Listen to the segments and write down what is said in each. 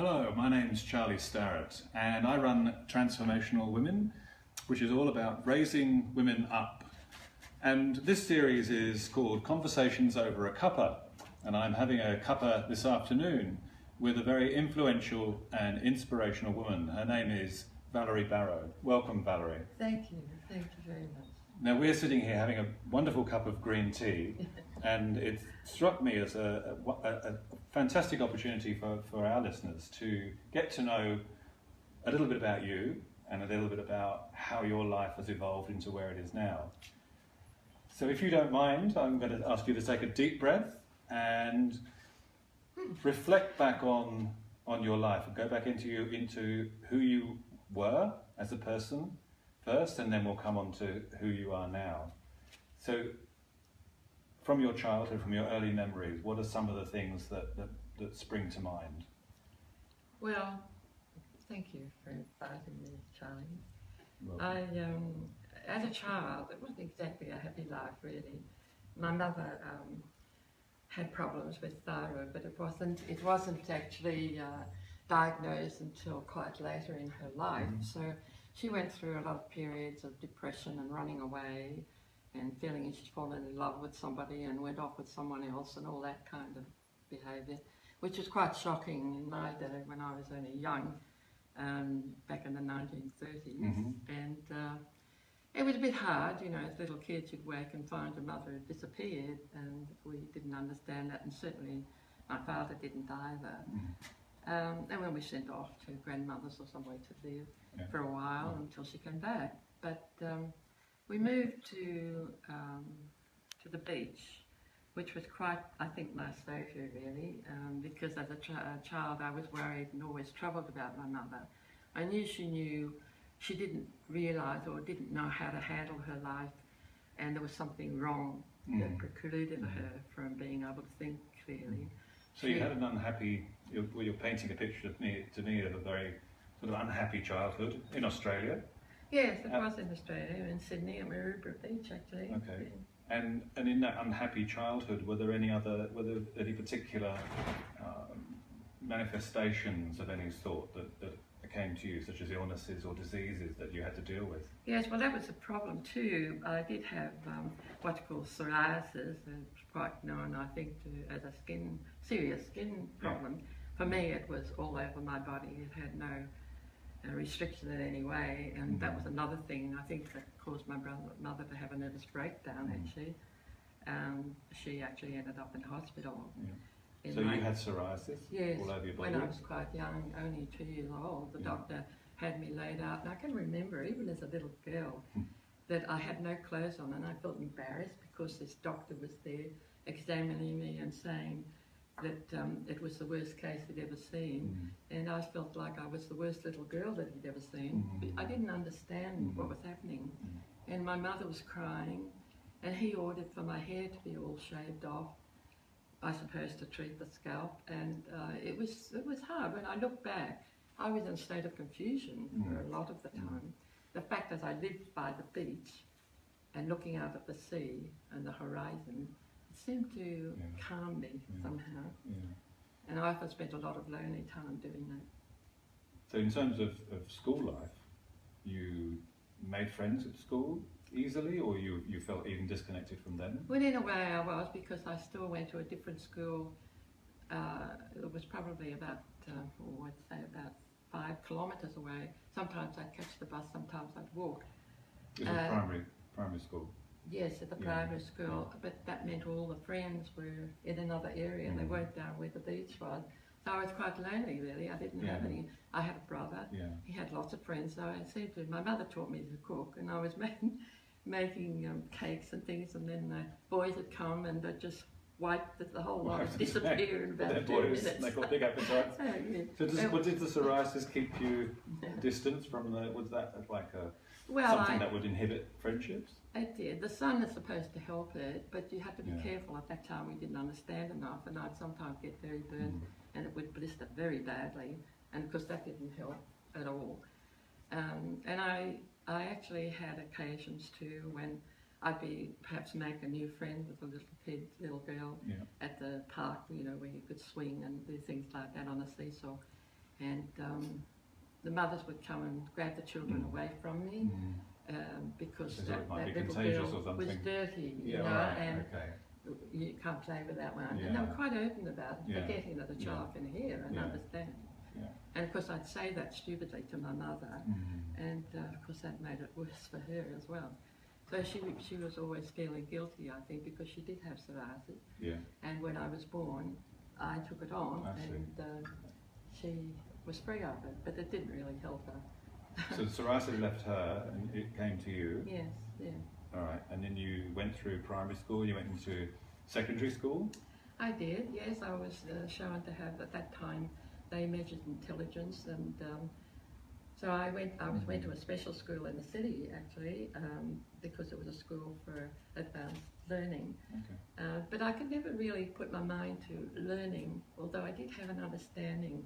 Hello, my name's Charlie Starrett and I run Transformational Women, which is all about raising women up. And this series is called Conversations Over a Cuppa, and I'm having a cuppa this afternoon with a very influential and inspirational woman. Her name is Valerie Barrow. Welcome, Valerie. Thank you very much. Now we're sitting here having a wonderful cup of green tea, and it struck me as a fantastic opportunity for our listeners to get to know a little bit about you and a little bit about how your life has evolved into where it is now. So if you don't mind, I'm going to ask you to take a deep breath and reflect back on your life and go back into who you were as a person first, and then we'll come on to who you are now. So from your childhood, from your early memories, what are some of the things that spring to mind? Well, thank you for inviting me, Charlie. Welcome. As a child, it wasn't exactly a happy life, really. My mother had problems with thyroid, but it wasn't actually diagnosed until quite later in her life. So she went through a lot of periods of depression and running away and feeling she'd fallen in love with somebody and went off with someone else and all that kind of behaviour, which was quite shocking in my day when I was only young, back in the 1930s. And it was a bit hard, you know, as little kids you'd wake and find your mother had disappeared, and we didn't understand that, and certainly my father didn't either. And when we sent off to grandmothers or somewhere to live for a while until she came back. But we moved to the beach, which was quite, I think, my saviour really, because as a child I was worried and always troubled about my mother. I knew she didn't realise or didn't know how to handle her life, and there was something wrong that precluded her from being able to think clearly. So you had an unhappy, you're painting a picture to me of a very sort of unhappy childhood in Australia. Yes, it was in Australia, in Sydney, at Maroubra Beach actually. Okay. And in that unhappy childhood, were there any particular manifestations of any sort that came to you, such as illnesses or diseases that you had to deal with? Yes, well that was a problem too. I did have what's called psoriasis, and it's quite known, I think, as a serious skin problem. For me it was all over my body. It had no restriction in any way, and that was another thing I think that caused my mother to have a nervous breakdown actually. She actually ended up in hospital. So you had psoriasis all over your body? When I was quite young, only 2 years old, the doctor had me laid out, and I can remember even as a little girl that I had no clothes on, and I felt embarrassed because this doctor was there examining me and saying that it was the worst case he'd ever seen, and I felt like I was the worst little girl that he'd ever seen. I didn't understand what was happening, and my mother was crying, and he ordered for my hair to be all shaved off, I suppose to treat the scalp, and it was hard. When I look back, I was in a state of confusion for a lot of the time. The fact that I lived by the beach and looking out at the sea and the horizon, it seemed to calm me somehow. And I often spent a lot of lonely time doing that. So in terms of school life, you made friends at school easily, or you felt even disconnected from them? Well, in a way I was, because I still went to a different school. It was probably about, about 5 kilometres away. Sometimes I'd catch the bus, sometimes I'd walk. It was a primary school? Yes, at the primary school, but that meant all the friends were in another area. They weren't down where the beach was. So I was quite lonely really. I didn't have any. I had a brother, he had lots of friends, so I said to him, my mother taught me to cook, and I was making cakes and things, and then the boys would come and they'd just wipe the whole lot and disappear in about 2 minutes. They've got big appetites. So did the psoriasis keep you distant from was that like something that would inhibit friendships? It did. The sun is supposed to help it, but you have to be careful. At that time we didn't understand enough, and I'd sometimes get very burnt and it would blister very badly, and of course that didn't help at all. And I actually had occasions too when I'd be perhaps make a new friend with a little girl at the park, you know, where you could swing and do things like that on a seesaw. and the mothers would come and grab the children away from me because So it that might be little contagious girl or was something. dirty, you Yeah, know, right, and okay. you can't play with that one. And they Yeah. were quite open about it, Yeah. forgetting that a child can hear and Yeah. understand. Yeah. And of course I'd say that stupidly to my mother, and of course that made it worse for her as well. So she was always feeling guilty, I think, because she did have psoriasis. Yeah. And when I was born, I took it on, I see. and she was free of it, but it didn't really help her. So the psoriasis left her and it came to you. Yes, yeah. All right. And then you went through primary school, you went into secondary school? I did, yes. I was shown to have, at that time, they measured intelligence, and so I went to a special school in the city, actually, because it was a school for advanced learning. Okay. But I could never really put my mind to learning, although I did have an understanding.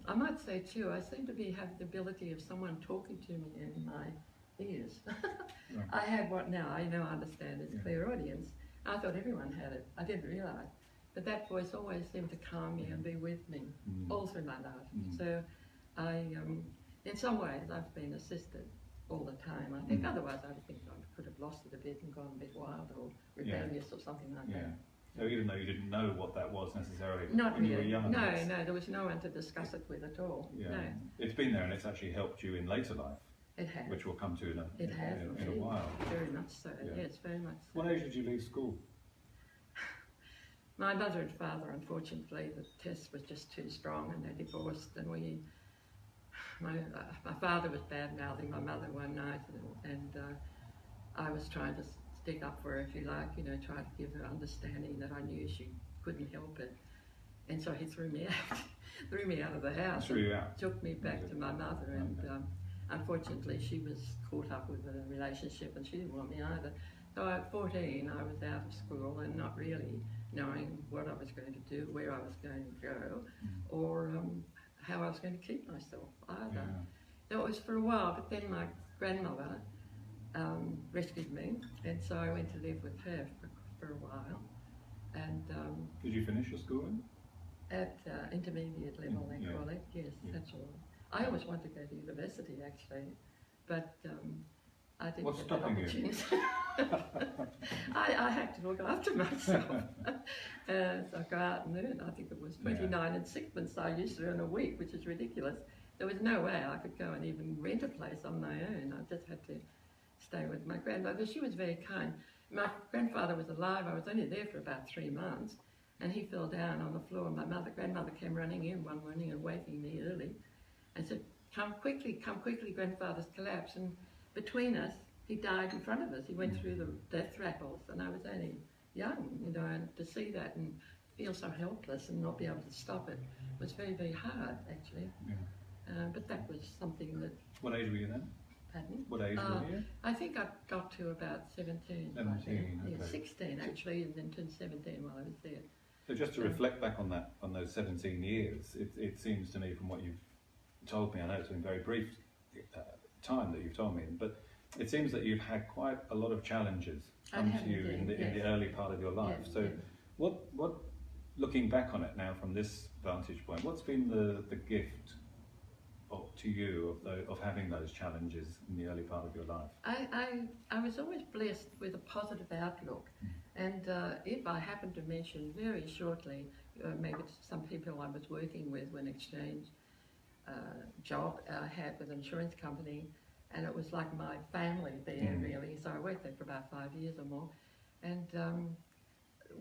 I might say too, I seem to have the ability of someone talking to me in my ears. Right. I had what now I now understand is Yeah. clairaudience. I thought everyone had it. I didn't realise. But that voice always seemed to calm me and be with me all through my life. So I, in some ways, I've been assisted all the time. I think otherwise I think I could have lost it a bit and gone a bit wild or rebellious or something like that. So even though you didn't know what that was necessarily Not when you were really. young? No, it's- no, there was no one to discuss it with at all. Yeah. No, It's been there and it's actually helped you in later life, it has. which we'll come to in a Indeed. while. Very much so. Yeah. Yes, very much so. What age did you leave school? My mother and father, unfortunately, the test was just too strong, and they divorced. And my father was bad mouthing my mother one night, and I was trying to stick up for her, if you like, you know, try to give her understanding that I knew she couldn't help it. And so he threw me out, threw me out of the house. Threw you out? Took me back to my mother, and unfortunately, she was caught up with a relationship, and she didn't want me either. So at 14, I was out of school and not really knowing what I was going to do, where I was going to go, or how I was going to keep myself either. That was for a while, but then my grandmother rescued me, and so I went to live with her for a while. And Did you finish your schooling? at intermediate level, they Yeah. call it. Yes, Yeah. that's all. I always wanted to go to university, actually, but I didn't What's get that stopping you? opportunity. I had to look after myself. So I go out and earn. I think it was 29 and sixpence I used to earn a week, which is ridiculous. There was no way I could go and even rent a place on my own. I just had to stay with my grandmother. She was very kind. My grandfather was alive. I was only there for about 3 months, and he fell down on the floor. My grandmother came running in one morning and waking me early and said, come quickly, grandfather's collapsed. And between us, he died in front of us. He went through the death rattles, and I was only young, you know, and to see that and feel so helpless and not be able to stop it was very, very hard, actually. But that was something that... What age were you then? Pardon? What age were you? I think I got to about 17. 17, Yeah, okay. 16 actually, and then turned 17 while I was there. So just to reflect back on that, on those 17 years, it seems to me from what you've told me, I know it's been a very brief time that you've told me, but it seems that you've had quite a lot of challenges come to you in the early part of your life. Yes, So yes. what, looking back on it now from this vantage point, what's been the gift to you of having those challenges in the early part of your life? I was always blessed with a positive outlook, and if I happen to mention very shortly, maybe to some people I was working with when exchange job I had with an insurance company, and it was like my family there really, so I worked there for about 5 years or more, and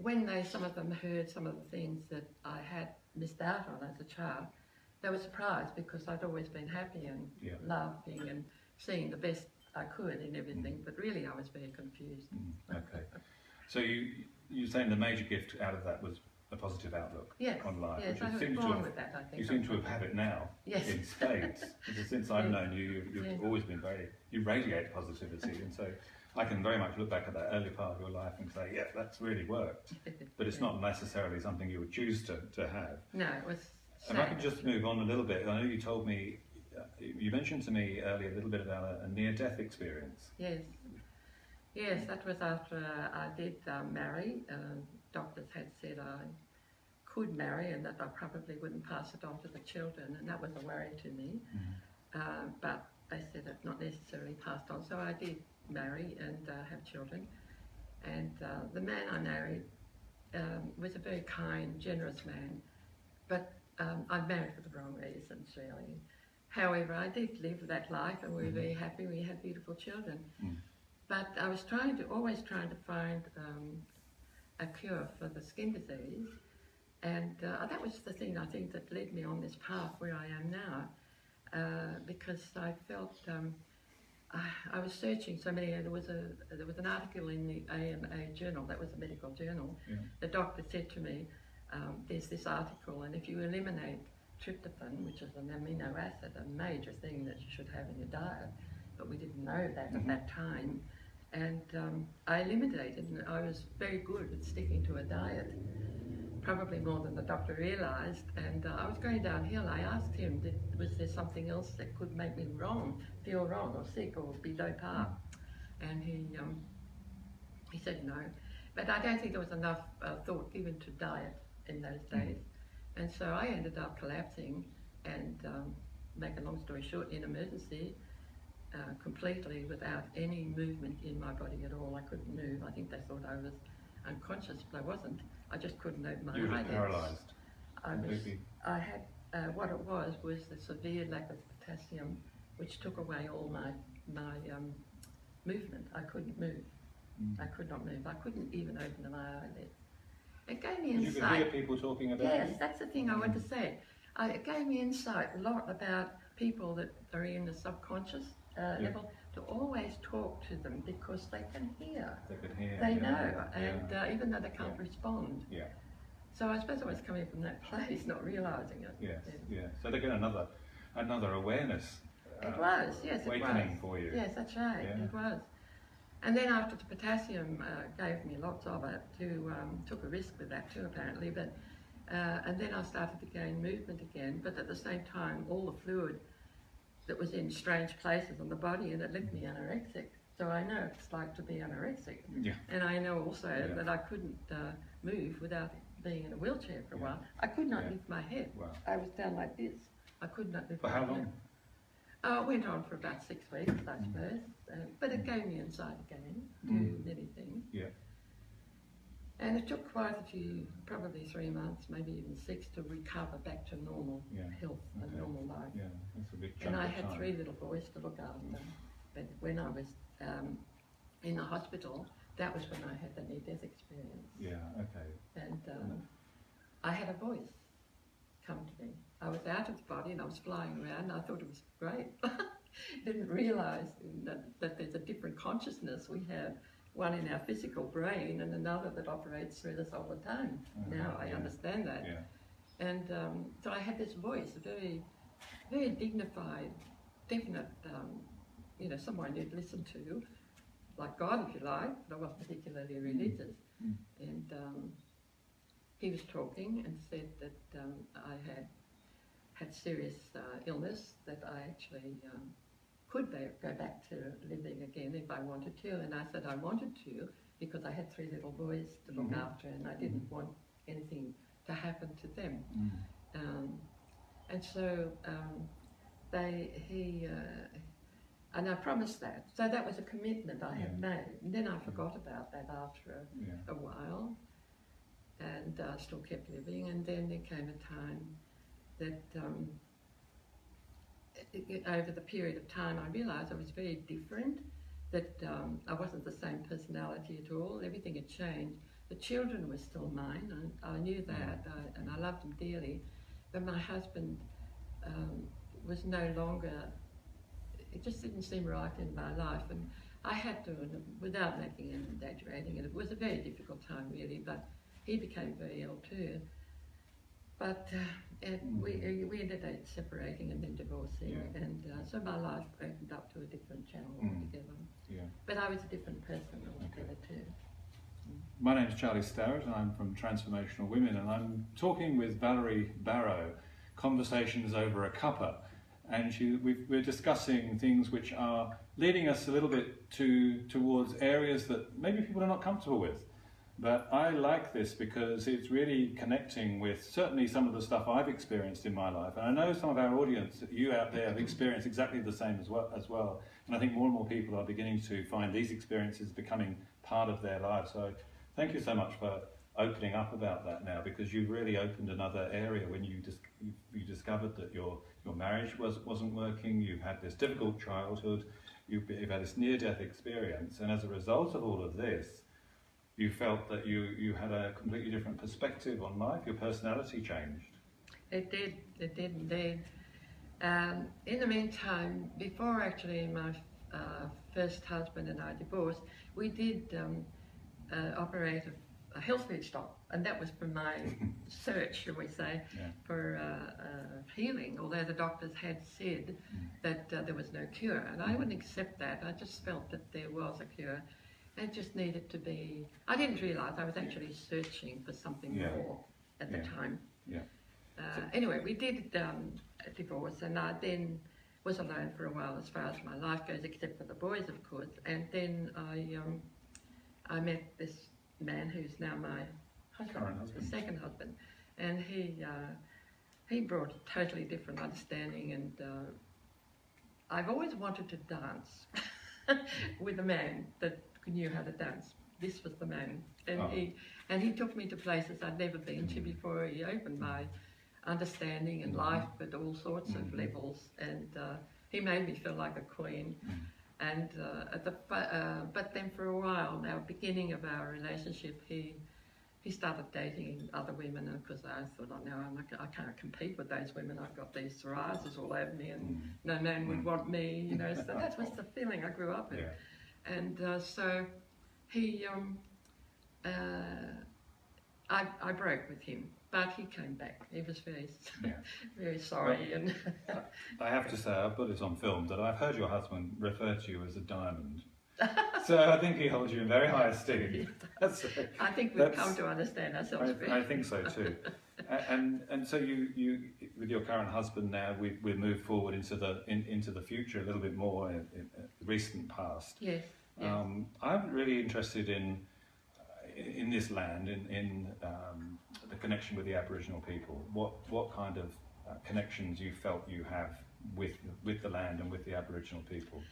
when some of them heard some of the things that I had missed out on as a child, they were surprised because I'd always been happy and laughing and seeing the best I could in everything, but really I was very confused. Okay. So you're saying the major gift out of that was a positive outlook on life, yes, I was born with that, I think. You seem to have had it now in spades. Because since I've known you, you've always been you radiate positivity, and so I can very much look back at that early part of your life and say, yeah, that's really worked. But it's not necessarily something you would choose to have. No, it was. If I could just move on a little bit, I know you told me, you mentioned to me earlier a little bit about a near-death experience. Yes. Yes, that was after I did marry. Doctors had said I could marry and that I probably wouldn't pass it on to the children, and that was a worry to me. But they said it's not necessarily passed on, so I did marry and have children. And the man I married was a very kind, generous man, but I married for the wrong reasons, really. However, I did live that life, and we were very happy. We had beautiful children. But I was always trying to find a cure for the skin disease, and that was the thing I think that led me on this path where I am now, because I felt I was searching so many. There was an article in the AMA journal, that was a medical journal. The doctor said to me, there's this article, and if you eliminate tryptophan, which is an amino acid, a major thing that you should have in your diet, but we didn't know that at that time. And I eliminated, and I was very good at sticking to a diet, probably more than the doctor realised. And I was going downhill. I asked him, was there something else that could make me feel wrong or sick or below par? And he said no. But I don't think there was enough thought given to diet in those days. And so I ended up collapsing and, make a long story short, in emergency, completely without any movement in my body at all. I couldn't move. I think they thought I was unconscious, but I wasn't. I just couldn't open my eyes. You were paralysed. I had, what it was the severe lack of potassium, which took away all my movement. I couldn't move. I could not move. I couldn't even open my eyelids. It gave me insight. You could hear people talking about Yes, that's the thing I want to say. It gave me insight a lot about people that are in the subconscious level, to always talk to them because they can hear. They can hear. They know, and even though they can't respond. Yeah. So I suppose I was coming from that place, not realising it. Yes, yeah. So they get another awareness. It was, yes, it was. Awakening for you. Yes, that's right, it was. And then after the potassium gave me lots of it, took a risk with that too apparently, but and then I started to gain movement again, but at the same time all the fluid that was in strange places on the body, and it left me anorexic. So I know it's like to be anorexic. Yeah. And I know also that I couldn't move without being in a wheelchair for a while. I could not lift my head. Wow. I was down like this. I could not lift my head. For how long? It went on for about 6 weeks, I suppose. But it gave me insight again to many things. Yeah. And it took quite a few, probably 3 months, maybe even 6, to recover back to normal health and normal life. Yeah, that's a big chunk And I of had time. 3 little boys to look after. But when I was in the hospital, that was when I had the near-death experience. Yeah, okay. And I had a voice come to me. I was out of the body and I was flying around. I thought it was great. Didn't realise that there's a different consciousness we have. One in our physical brain and another that operates through us all the time. Now I understand that. Yeah. And so I had this voice, a very, very dignified, definite, someone you'd listen to, like God if you like, but I wasn't particularly religious. And he was talking and said that I had serious illness, that I actually could go back to living again if I wanted to. And I said I wanted to because I had 3 little boys to look after, and I didn't want anything to happen to them. And so and I promised that. So that was a commitment I had made. And then I forgot about that after a while, and still kept living. And then there came a time that over the period of time I realised I was very different, that I wasn't the same personality at all. Everything had changed. The children were still mine, and I knew that, and I loved them dearly. But my husband was no longer, it just didn't seem right in my life. And I had to, without making an exaggerating, and it was a very difficult time really, but he became very ill too. But we ended up separating and then divorcing, and so my life opened up to a different channel altogether. Yeah. But I was a different person altogether too. My name is Charlie Starrett, and I'm from Transformational Women, and I'm talking with Valerie Barrow, Conversations Over a Cuppa, and we're discussing things which are leading us a little bit towards areas that maybe people are not comfortable with. But I like this because it's really connecting with certainly some of the stuff I've experienced in my life, and I know some of our audience, you out there, have experienced exactly the same as well. And I think more and more people are beginning to find these experiences becoming part of their lives. So thank you so much for opening up about that now, because you've really opened another area when you discovered that your marriage wasn't working. You've had this difficult childhood. You've had this near-death experience, and as a result of all of this, you felt that you had a completely different perspective on life. Your personality changed. It did indeed. In the meantime, before actually my first husband and I divorced, we did operate a health food stop, and that was for my search, shall we say, for healing, although the doctors had said that there was no cure, and I wouldn't accept that. I just felt that there was a cure. It just needed to be. I didn't realise I was actually searching for something more at the time. Anyway, we did divorce, and I then was alone for a while as far as my life goes, except for the boys, of course. And then I met this man who's now my husband, the second husband, and he brought a totally different understanding. And I've always wanted to dance with a man that knew how to dance. This was the man, and he took me to places I'd never been to before. He opened my understanding in life at all sorts of levels, and he made me feel like a queen. And but then for a while, now beginning of our relationship, he started dating other women, and because I thought, oh no, I can't compete with those women. I've got these psoriasis all over me, and no man would want me, you know. So that was the feeling I grew up in. And so he, I broke with him, but he came back. He was very, very sorry. Well, and I have to say, I've got this on film, that I've heard your husband refer to you as a diamond. So I think he holds you in very high esteem. I think we've come to understand ourselves. I think so too. And so you with your current husband now, we move forward into the future a little bit more in the recent past. Yes. I'm really interested in this land, in the connection with the Aboriginal people. What kind of connections you felt you have with the land and with the Aboriginal people?